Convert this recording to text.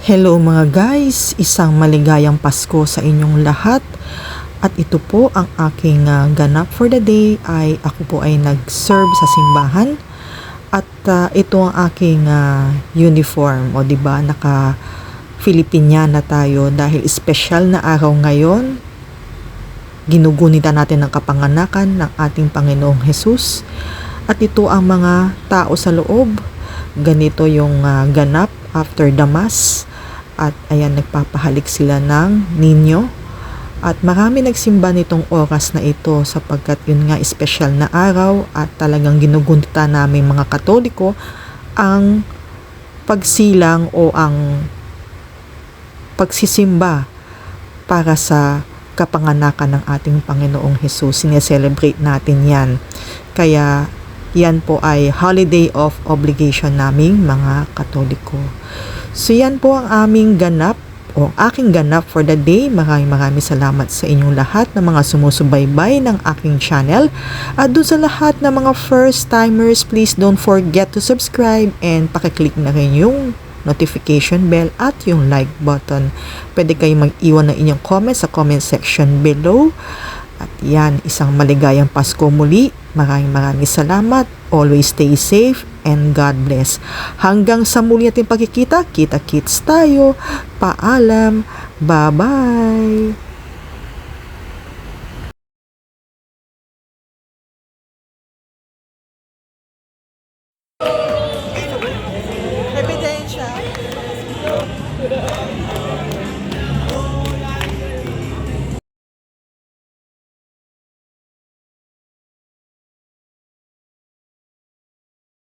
Hello mga guys, isang maligayang Pasko sa inyong lahat. At ito po ang aking ganap for the day ay ako po ay nag-serve sa simbahan. At ito ang aking uniform, o di ba naka Filipiniana tayo dahil special na araw ngayon. Ginugunita natin ang kapanganakan ng ating Panginoong Jesus. At ito ang mga tao sa loob. Ganito yung ganap after the mass. At ayan, nagpapahalik sila ng ninyo. At marami nagsimba nitong oras na ito sapagkat yun nga espesyal na araw at talagang ginugunita namin mga Katoliko ang pagsilang o ang pagsisimba para sa kapanganakan ng ating Panginoong Hesus. Sineselebrate natin yan. Kaya yan po ay holiday of obligation naming mga Katoliko. So yan po ang aming ganap o aking ganap for the day. Maraming salamat sa inyong lahat ng mga sumusubaybay ng aking channel. At dun sa lahat ng mga first timers, please don't forget to subscribe and pakiclick na rin yung notification bell at yung like button. Pwede kayong mag-iwan ng inyong comments sa comment section below. At yan, isang maligayang Pasko muli. Maraming salamat. Always stay safe and God bless. Hanggang sa muli natin pagkikita, kita-kits tayo. Paalam. Bye-bye.